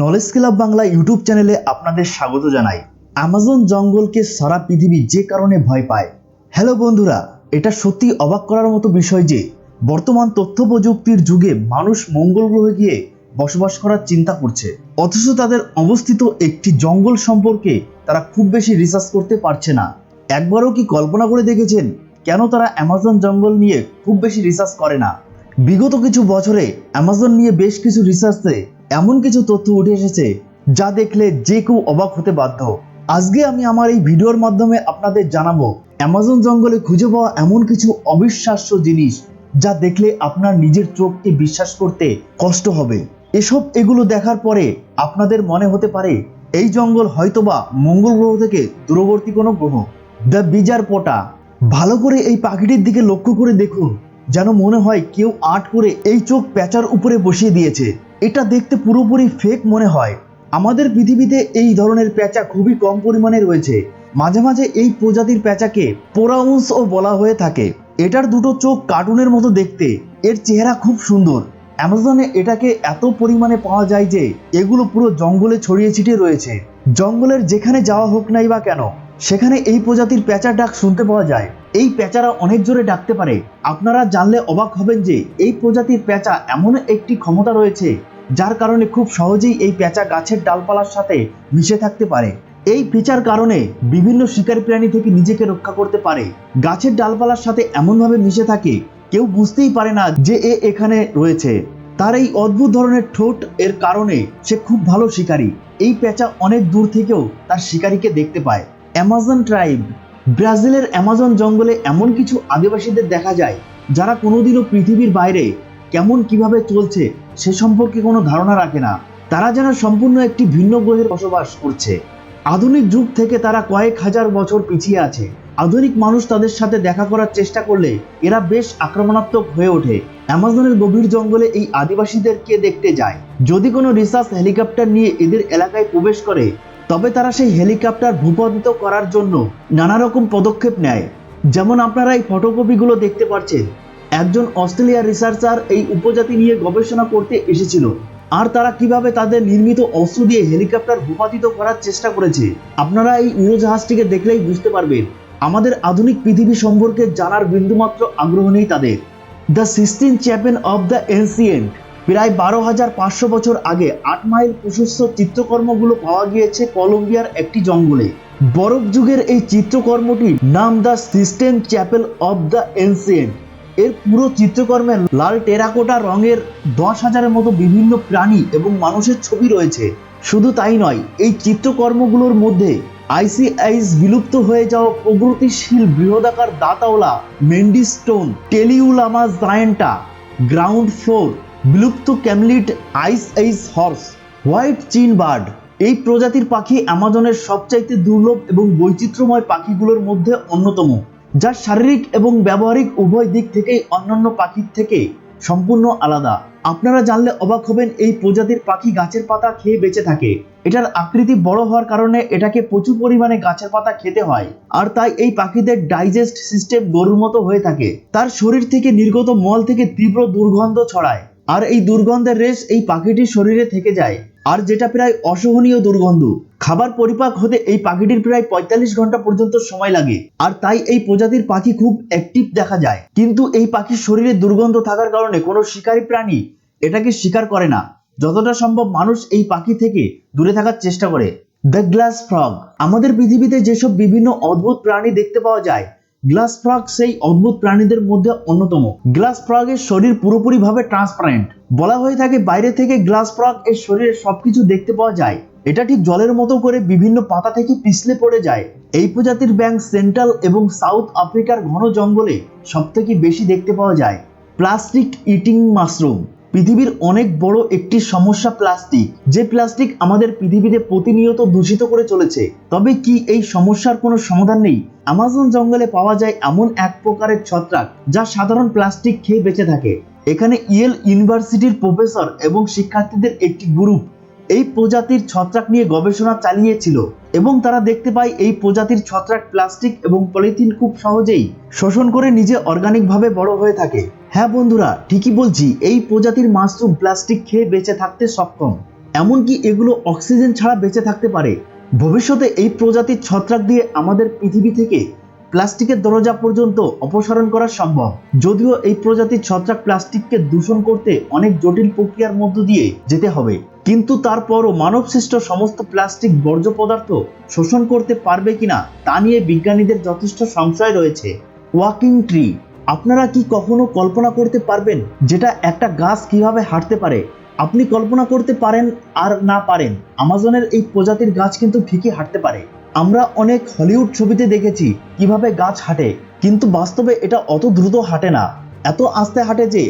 Knowledge club Bangla YouTube চ্যানেলে আপনাদের স্বাগত জানাই। অ্যামাজন জঙ্গলকে সারা পৃথিবী যে কারণে ভয় পায়। হ্যালো বন্ধুরা, এটা সত্যি অবাক করার মতো বিষয় যে বর্তমান তথ্য প্রযুক্তির যুগে মানুষ মঙ্গল গ্রহে গিয়ে বসবাস করার চিন্তা করছে, অথচ তাদের অবস্থিত একটি জঙ্গল সম্পর্কে তারা খুব বেশি রিসার্চ করতে পারছে না। একবারও কি কল্পনা করে দেখেছেন কেন তারা অ্যামাজন জঙ্গল নিয়ে খুব বেশি রিসার্চ করে না? বিগত কিছু বছরে অ্যামাজন নিয়ে বেশ কিছু রিসার্চে এমন কিছু তথ্য উঠে এসেছে যা দেখলে যে কেউ অবাক হতে বাধ্য। আজকে আমি আমার এই ভিডিওর মাধ্যমে আপনাদের জানাবো অ্যামাজন জঙ্গলে খুঁজে পাওয়া এমন কিছু অবিশ্বাস্য জিনিস যা দেখলে আপনার নিজের চোখকে বিশ্বাস করতে কষ্ট হবে। এগুলো দেখার পরে আপনাদের মনে হতে পারে এই জঙ্গল হয়তোবা মঙ্গল গ্রহ থেকে দূরবর্তী কোনো গ্রহ। দ্য বিজার পোটা। ভালো করে এই পাখিটির দিকে লক্ষ্য করে দেখুন, যেন মনে হয় কেউ আর্ট করে এই চোখ প্যাঁচার উপরে বসিয়ে দিয়েছে। এটা দেখতে পুরোপুরি ফেক মনে হয়। আমাদের পৃথিবীতে এই ধরনের প্যাঁচা খুবই কম পরিমাণে রয়েছে। মাঝে মাঝে এই প্রজাতির প্যাঁচাকে পোরাউন্সও বলা হয়ে থাকে। এটার দুটো চোখ কার্টুনের মতো দেখতে, এর চেহারা খুব সুন্দর। অ্যামাজনে এটাকে এত পরিমাণে পাওয়া যায় যে এগুলো পুরো জঙ্গলে ছড়িয়ে ছিটিয়ে রয়েছে। জঙ্গলের যেখানে যাওয়া হোক নাই বা কেন, সেখানে এই প্রজাতির প্যাঁচার ডাক শুনতে পাওয়া যায়। এই প্যাঁচারা অনেক জোরে ডাকতে পারে। আপনারা জানলে অবাক হবেন যে এই প্রজাতির প্যাঁচা এমন একটি ক্ষমতা রয়েছে যার কারণে খুব সহজেই এই প্যাঁচা গাছের ডালপালার সাথে মিশে থাকতে পারে। এই ফিচার কারণে বিভিন্ন শিকারী প্রাণী থেকে নিজেকে রক্ষা করতে পারে। গাছের ডালপালার সাথে এমনভাবে মিশে থাকে কেউ বুঝতেই পারে না যে এখানে রয়েছে। তার এই অদ্ভুত ধরনের ঠোঁট এর কারণে সে খুব ভালো শিকারী। এই প্যাঁচা অনেক দূর থেকেও তার শিকারীকে দেখতে পায়। Amazon tribe. ব্রাজিলের অ্যামাজন জঙ্গলে এমন কিছু আদিবাসীদের দেখা যায় যারা কোনোদিনও পৃথিবীর বাইরে কিভাবে চলছে সে সম্পর্কে কোনো ধারণা রাখে না। তারা যেন সম্পূর্ণ একটি ভিন্ন গ্রহে বসবাস করছে। আধুনিক যুগ থেকে তারা কয়েক হাজার বছর পিছিয়ে আছে। আধুনিক মানুষ তাদের সাথে দেখা করার চেষ্টা করলে এরা বেশ আক্রমণাত্মক হয়ে ওঠে। অ্যামাজনের গভীর জঙ্গলে এই আদিবাসীদেরকে দেখতে যায়। যদি কোনো রিসার্চ হেলিকপ্টার নিয়ে এদের এলাকায় প্রবেশ করে, তবে তারা সেই হেলিকপ্টার ভূপাতিত করার জন্য নানা রকম পদক্ষেপ নেয়। যেমন আপনারা এই ফটোকপিগুলো দেখতে পাচ্ছেন। একজন অস্ট্রেলিয়ার রিসার্চার এই উপজাতি নিয়ে গবেষণা করতে এসেছিল, আর তারা কিভাবে তাদের নির্মিত অস্ত্র দিয়ে হেলিকপ্টার ভূপাতিত করার চেষ্টা করেছে। আপনারা এই উড়োজাহাজটিকে দেখলেই বুঝতে পারবেন আমাদের আধুনিক পৃথিবী সম্পর্কে জানার বিন্দুমাত্র আগ্রহ নেই তাদের। The Sistine Chapel of the ancient. প্রায় 12,500 বছর আগে 8 মাইল প্রশস্ত চিত্রকর্মগুলো পাওয়া গিয়েছে কলম্বিয়ার একটি জঙ্গলে। বরফ যুগের এই চিত্রকর্মটির নাম the Sistine chapel of the ancient. এর পুরো চিত্রকর্মে লাল টেরাকোটা রঙের 10,000-এর মতো বিভিন্ন প্রাণী এবং মানুষের ছবি রয়েছে। শুধু তাই নয়, এই চিত্রকর্মগুলোর মধ্যে আইস বিলুপ্ত হয়ে যাওয়া প্রগতিশীল বৃহদাকার দাঁতওয়ালা মেন্ডিস্টোন টেলিউলামা জায়েন্টা, গ্রাউন্ড ফ্লোর বিলুপ্ত ক্যামলিড আইস হর্স, হোয়াইট চিন বার্ড। এই প্রজাতির পাখি অ্যামাজনের সবচাইতে দুর্লভ এবং বৈচিত্র্যময় পাখিগুলোর মধ্যে অন্যতম, যা শারীরিক এবং ব্যবহারিক উভয় দিক থেকেই অন্যান্য পাখির থেকে সম্পূর্ণ আলাদা। আপনারা জানলে অবাক হবেন এই প্রজাতির পাখি গাছের পাতা খেয়ে বেঁচে থাকে। এটার আকৃতি বড় হওয়ার কারণে এটাকে প্রচুর পরিমাণে গাছের পাতা খেতে হয়, আর তাই এই পাখিদের ডাইজেস্ট সিস্টেম গরুর মতো হয়ে থাকে। তার শরীর থেকে নির্গত মল থেকে তীব্র দুর্গন্ধ ছড়ায়, আর এই দুর্গন্ধের রেশ এই পাখিটির শরীরে থেকে যায়, আর যেটা প্রায় অসহনীয় দুর্গন্ধ। খাবার পরিপাক হতে এই পাখিটির প্রায় 45 ঘন্টা পর্যন্ত সময় লাগে, আর তাই এই প্রজাতির পাখি খুব অ্যাক্টিভ দেখা যায়। কিন্তু এই পাখির শরীরে দুর্গন্ধ থাকার কারণে কোনো শিকারী প্রাণী এটাকে শিকার করে না। যতটা সম্ভব মানুষ এই পাখি থেকে দূরে থাকার চেষ্টা করে। The glass frog. আমাদের পৃথিবীতে যেসব বিভিন্ন অদ্ভুত প্রাণী দেখতে পাওয়া যায়, গ্লাস ফ্রগ সেই অদ্ভুত প্রাণীদের মধ্যে অন্যতম। গ্লাস ফ্রগের শরীর পুরোপুরি ভাবে ট্রান্সপারেন্ট। বলা হয়ে থাকে বাইরে থেকে গ্লাস ফ্রগ এর শরীরে সবকিছু দেখতে পাওয়া যায়। এটা ঠিক জলের মতো করে বিভিন্ন পাতা থেকে পিছলে পড়ে যায়। এই প্রজাতির ব্যাঙ সেন্ট্রাল এবং সাউথ আফ্রিকার ঘন জঙ্গলে সবথেকে বেশি দেখতে পাওয়া যায়। Plastic eating mushroom. পৃথিবীর অনেক বড় একটি সমস্যা প্লাস্টিক, যে প্লাস্টিক আমাদের পৃথিবীতে প্রতিনিয়ত দূষিত করে চলেছে। তবে কি এই সমস্যার কোনো সমাধান নেই? অ্যামাজন জঙ্গলে পাওয়া যায় এমন এক প্রকারের ছত্রাক যা সাধারণ প্লাস্টিক খেয়ে বেঁচে থাকে। এখানে ইয়েল ইউনিভার্সিটির প্রফেসর এবং শিক্ষার্থীদের একটি গ্রুপ এই প্রজাতির ছত্রাক নিয়ে গবেষণা চালিয়েছিল, এবং তারা দেখতে পায় এই প্রজাতির ছত্রাক প্লাস্টিক এবং পলিথিন খুব সহজেই শোষণ করে নিজে অর্গানিক ভাবে বড় হয়ে থাকে। হ্যাঁ বন্ধুরা, ঠিকই বলছি, এই প্রজাতির মাশরুম প্লাস্টিক খেয়ে বেঁচে থাকতে সক্ষম। এমনকি এগুলো অক্সিজেন ছাড়া বেঁচে থাকতে পারে। ভবিষ্যতে এই প্রজাতির ছত্রাক দিয়ে আমাদের পৃথিবী থেকে প্লাস্টিকের দরজা পর্যন্ত অপসারণ করা সম্ভব। যদিও এই প্রজাতির ছত্রাক প্লাস্টিককে দূষণ করতে অনেক জটিল প্রক্রিয়ার মধ্য দিয়ে যেতে হবে, কিন্তু তারপরও মানবসৃষ্ট সমস্ত প্লাস্টিক বর্জ্য পদার্থ শোষণ করতে পারবে কিনা তা নিয়ে বিজ্ঞানীদের যথেষ্ট সংশয় রয়েছে। ওয়াকিং ট্রি, আপনারা কি কখনো কল্পনা করতে পারবেন যেটা একটা গাছ কিভাবে হাঁটতে পারে? আপনি কল্পনা করতে পারেন আর না পারেন, আমাজনের এই প্রজাতির গাছ কিন্তু ঠিকই হাঁটতে পারে। আমরা অনেক হলিউড ছবিতে দেখেছি কিভাবে গাছ হাঁটে, কিন্তু বাস্তবে এটা অত দ্রুত হাঁটে না, এত আস্তে হাঁটে যে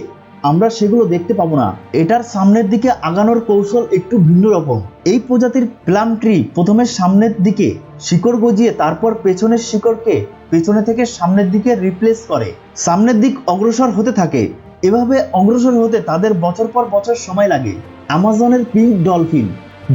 আমরা সেগুলো দেখতে পাবো না। এটার সামনের দিকে আগানোর কৌশল একটু ভিন্ন রকম। এই প্রজাতির প্লাম ট্রি প্রথমে সামনের দিকে শিকড় গজিয়ে তারপর পেছনের শিকড়কে পেছনে থেকে সামনের দিকে রিপ্লেস করে সামনের দিক অগ্রসর হতে থাকে। এভাবে অগ্রসর হতে তাদের বছর পর বছর সময় লাগে। আমাজনের পিঙ্ক ডলফিন,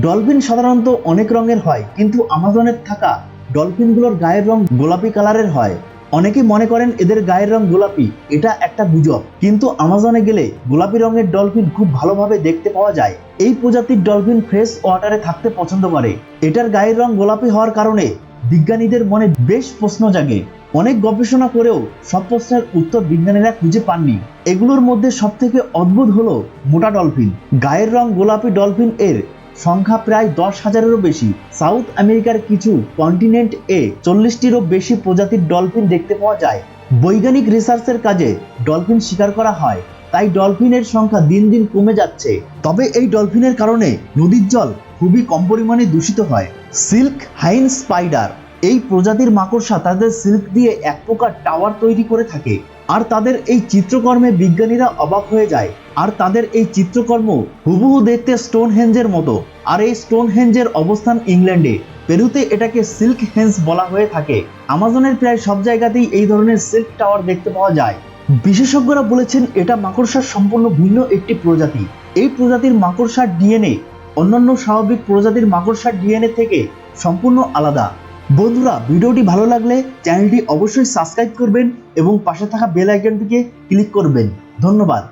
ডলফিন সাধারণত অনেক রঙের হয়, কিন্তু আমাজনের থাকা ডলফিনগুলোর গায়ের রং গোলাপি কালারের হয়। অনেকে মনে করেন এদের গায়ের রং গোলাপি, এটা একটা গুজব, কিন্তু আমাজনে গেলে গোলাপি রঙের ডলফিন খুব ভালোভাবে দেখতে পাওয়া যায়। এই প্রজাতির ডলফিন ফ্রেশ ওয়াটারে থাকতে পছন্দ করে। এটার গায়ের রং গোলাপি হওয়ার কারণে বিজ্ঞানীদের মনে বেশ প্রশ্ন জাগে। অনেক গবেষণা করেও সব প্রশ্নের উত্তর বিজ্ঞানীরা খুঁজে পাননি। এগুলোর মধ্যে সব থেকে অদ্ভুত হলো মোটা ডলফিন। গায়ের রং গোলাপি ডলফিন এর সংখ্যা প্রায় 10,000-এরও বেশি। সাউথ আমেরিকার কিছু কন্টিনেন্ট এ 40টিরও বেশি প্রজাতির ডলফিন দেখতে পাওয়া যায়। বৈজ্ঞানিক রিসার্চের কাজে ডলফিন শিকার করা হয়, তাই ডলফিনের সংখ্যা দিন দিন কমে যাচ্ছে। তবে এই ডলফিনের কারণে নদীর জল খুবই কম পরিমাণে দূষিত হয়। সিল্ক হাইন স্পাইডার, এই প্রজাতির মাকড়সা তাদের সিল্ক দিয়ে এক প্রকার টাওয়ার তৈরি করে থাকে, আর তাদের এই চিত্রকর্মে বিজ্ঞানীরা অবাক হয়ে যায়। আর তাদের এই চিত্রকর্ম হুবহু দেখতে স্টোনহেঞ্জের মতো। আর এই স্টোনহেঞ্জের অবস্থান ইংল্যান্ডে। পেরুতে এটাকে সিল্ক হেঞ্জ বলা হয়ে থাকে। আমাজনের প্রায় সব জায়গাতেই এই ধরনের সিল্ক টাওয়ার দেখতে পাওয়া যায়। বিশেষজ্ঞরা বলেছেন এটা মাকড়সার সম্পূর্ণ ভিন্ন একটি প্রজাতি। এই প্রজাতির মাকড়সার ডিএনএ অন্যান্য স্বাভাবিক প্রজাতির মাকড়সার ডিএনএ থেকে সম্পূর্ণ আলাদা। বন্ধুরা, ভিডিওটি ভালো লাগলে চ্যানেলটি অবশ্যই সাবস্ক্রাইব করবেন এবং পাশে থাকা বেল আইকনটিকে ক্লিক করবেন। ধন্যবাদ।